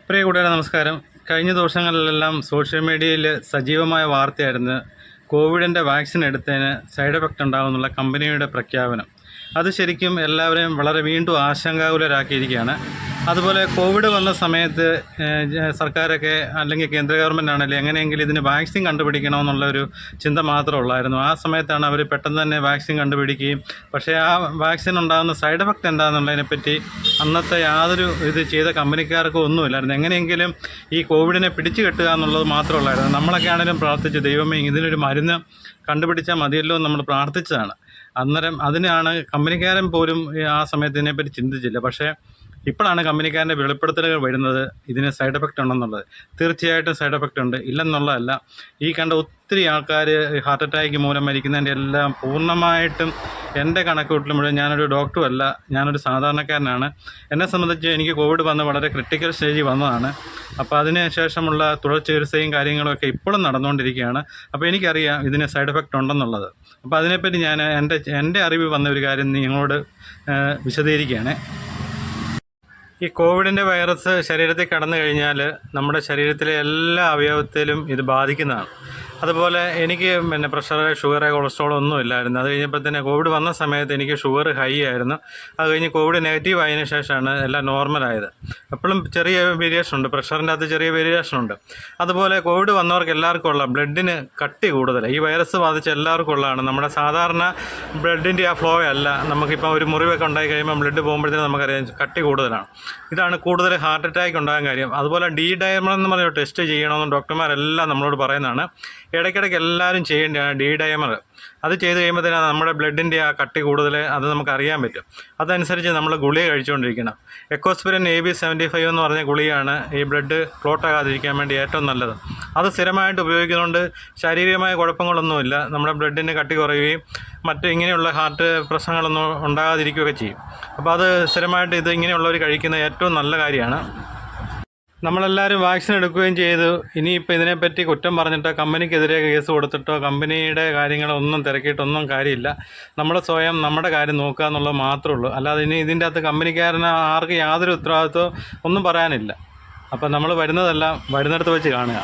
പ്രിയ കൂട്ടുകാരെ നമസ്കാരം. കഴിഞ്ഞ ദിവസങ്ങളിലെല്ലാം സോഷ്യൽ മീഡിയയിൽ സജീവമായ വാർത്തയായിരുന്നു കോവിഡിൻ്റെ വാക്സിൻ എടുത്തതിന് സൈഡ് എഫക്റ്റ് ഉണ്ടാകുമെന്നുള്ള കമ്പനിയുടെ പ്രഖ്യാപനം. അത് ശരിക്കും എല്ലാവരെയും വളരെ വീണ്ടും ആശങ്കാകുലരാക്കിയിരിക്കുകയാണ്. അതുപോലെ കോവിഡ് വന്ന സമയത്ത് സർക്കാരൊക്കെ അല്ലെങ്കിൽ കേന്ദ്ര ഗവൺമെൻറ് ആണെങ്കിലും എങ്ങനെയെങ്കിലും ഇതിന് വാക്സിൻ കണ്ടുപിടിക്കണമെന്നുള്ളൊരു ചിന്ത മാത്രമേ ഉള്ളായിരുന്നു. ആ സമയത്താണ് അവർ പെട്ടെന്ന് തന്നെ വാക്സിൻ കണ്ടുപിടിക്കുകയും പക്ഷേ ആ വാക്സിൻ ഉണ്ടാകുന്ന സൈഡ് എഫക്റ്റ് എന്താണെന്നുള്ളതിനെപ്പറ്റി അന്നത്തെ യാതൊരു ഇത് ചെയ്ത കമ്പനിക്കാർക്കും ഒന്നുമില്ലായിരുന്നു. എങ്ങനെയെങ്കിലും ഈ കോവിഡിനെ പിടിച്ചു കെട്ടുക എന്നുള്ളത് മാത്രമുള്ളായിരുന്നു. നമ്മളൊക്കെ ആണെങ്കിലും പ്രാർത്ഥിച്ചു, ദൈവമേ ഇതിനൊരു മരുന്ന് കണ്ടുപിടിച്ചാൽ മതിയല്ലോ എന്ന് നമ്മൾ പ്രാർത്ഥിച്ചതാണ്. അന്നേരം അതിനാണ് കമ്പനിക്കാരൻ പോലും ആ സമയത്ത് ഇതിനെപ്പറ്റി ചിന്തിച്ചില്ല. പക്ഷേ ഇപ്പോഴാണ് കമ്പനിക്കാരൻ്റെ വെളിപ്പെടുത്തലുകൾ വരുന്നത് ഇതിന് സൈഡ് എഫക്റ്റ് ഉണ്ടെന്നുള്ളത്. തീർച്ചയായിട്ടും സൈഡ് എഫക്റ്റ് ഉണ്ട്, ഇല്ലെന്നുള്ളതല്ല. ഈ കണ്ട ഒത്തിരി ആൾക്കാർ ഹാർട്ട് അറ്റാക്ക് മൂലം മരിക്കുന്നതിൻ്റെ എല്ലാം പൂർണ്ണമായിട്ടും എൻ്റെ കണക്കുകൂട്ടൽ മുഴുവൻ, ഞാനൊരു ഡോക്ടറുമല്ല, ഞാനൊരു സാധാരണക്കാരനാണ്. എന്നെ സംബന്ധിച്ച് എനിക്ക് കോവിഡ് വന്ന് വളരെ ക്രിട്ടിക്കൽ സ്റ്റേജിൽ വന്നതാണ്. അപ്പോൾ അതിന് ശേഷമുള്ള തുടർ ചികിത്സയും കാര്യങ്ങളൊക്കെ ഇപ്പോഴും നടന്നുകൊണ്ടിരിക്കുകയാണ്. അപ്പോൾ എനിക്കറിയാം ഇതിന് സൈഡ് എഫക്റ്റ് ഉണ്ടെന്നുള്ളത്. അപ്പോൾ അതിനെപ്പറ്റി ഞാൻ എൻ്റെ അറിവ് വന്ന ഒരു കാര്യം നിങ്ങളോട് വിശദീകരിക്കുകയാണ്. ഈ കോവിഡിൻ്റെ വൈറസ് ശരീരത്തിൽ കടന്നു കഴിഞ്ഞാൽ നമ്മുടെ ശരീരത്തിലെ എല്ലാ അവയവത്തിലും ഇത് ബാധിക്കുന്നതാണ്. അതുപോലെ എനിക്ക് പ്രഷർ, ഷുഗർ, കൊളസ്ട്രോൾ ഒന്നും ഇല്ലായിരുന്നു. അത് കഴിഞ്ഞപ്പോൾ തന്നെ കോവിഡ് വന്ന സമയത്ത് എനിക്ക് ഷുഗർ ഹൈ ആയിരുന്നു. അത് കഴിഞ്ഞ് കോവിഡ് നെഗറ്റീവ് ആയതിനു ശേഷമാണ് എല്ലാം നോർമലായത്. എപ്പോഴും ചെറിയ വേരിയേഷൻ ഉണ്ട്, പ്രഷറിൻ്റെ അകത്ത് ചെറിയ വേരിയേഷൻ ഉണ്ട്. അതുപോലെ കോവിഡ് വന്നവർക്ക് എല്ലാവർക്കും ഉള്ള ബ്ലഡിന് കട്ടി കൂടുതൽ, ഈ വൈറസ് ബാധിച്ച എല്ലാവർക്കും ഉള്ളതാണ്. നമ്മുടെ സാധാരണ ബ്ലഡിൻ്റെ ആ ഫ്ലോ അല്ല. നമുക്കിപ്പോൾ ഒരു മുറിവൊക്കെ ഉണ്ടായി കഴിയുമ്പോൾ ബ്ലഡ് പോകുമ്പോഴത്തേനും നമുക്കറിയാം കട്ടി കൂടുതലാണ്. ഇതാണ് കൂടുതൽ ഹാർട്ട് അറ്റാക്ക് ഉണ്ടാകാൻ കാര്യം. അതുപോലെ ഡി ഡയമർ എന്ന് പറഞ്ഞ ടെസ്റ്റ് ചെയ്യണമെന്ന് ഡോക്ടർമാരെല്ലാം നമ്മളോട് പറയുന്നതാണ്. ഇടയ്ക്കിടയ്ക്ക് എല്ലാവരും ചെയ്യേണ്ടതാണ് ഡി ഡയമർ. അത് ചെയ്ത് കഴിയുമ്പോൾ തന്നെ നമ്മുടെ ബ്ലഡിൻ്റെ ആ കട്ടി കൂടുതൽ അത് നമുക്ക് അറിയാൻ പറ്റും. അതനുസരിച്ച് നമ്മൾ ഗുളിക കഴിച്ചുകൊണ്ടിരിക്കണം. എക്കോസ്പിരിൻ AB75 എന്ന് പറഞ്ഞ ഗുളികയാണ് ഈ ബ്ലഡ് ക്ലോട്ടാകാതിരിക്കാൻ വേണ്ടി ഏറ്റവും നല്ലത്. അത് സ്ഥിരമായിട്ട് ഉപയോഗിക്കുന്നതുകൊണ്ട് ശാരീരികമായ കുഴപ്പങ്ങളൊന്നുമില്ല. നമ്മുടെ ബ്ലഡിന് കട്ടി കുറയുകയും മറ്റ് ഇങ്ങനെയുള്ള ഹാർട്ട് പ്രശ്നങ്ങളൊന്നും ഉണ്ടാകാതിരിക്കുകയൊക്കെ ചെയ്യും. അപ്പോൾ അത് സ്ഥിരമായിട്ട് ഇത് ഇങ്ങനെയുള്ളവർ കഴിക്കുന്നത് ഏറ്റവും നല്ല കാര്യമാണ്. നമ്മളെല്ലാവരും വാക്സിൻ എടുക്കുകയും ചെയ്തു. ഇനിയിപ്പോൾ ഇതിനെപ്പറ്റി കുറ്റം പറഞ്ഞിട്ടോ കമ്പനിക്കെതിരെ കേസ് കൊടുത്തിട്ടോ കമ്പനിയുടെ കാര്യങ്ങളൊന്നും തിരക്കിയിട്ടൊന്നും കാര്യമില്ല. നമ്മൾ സ്വയം നമ്മുടെ കാര്യം നോക്കുക എന്നുള്ളത് മാത്രമേ ഉള്ളൂ. അല്ലാതെ ഇനി ഇതിൻ്റെ അകത്ത് കമ്പനിക്കാരന് ആർക്ക് യാതൊരു ഉത്തരവാദിത്വം ഒന്നും പറയാനില്ല. അപ്പം നമ്മൾ വരുന്നതെല്ലാം വരുന്നിടത്ത് വെച്ച് കാണുക.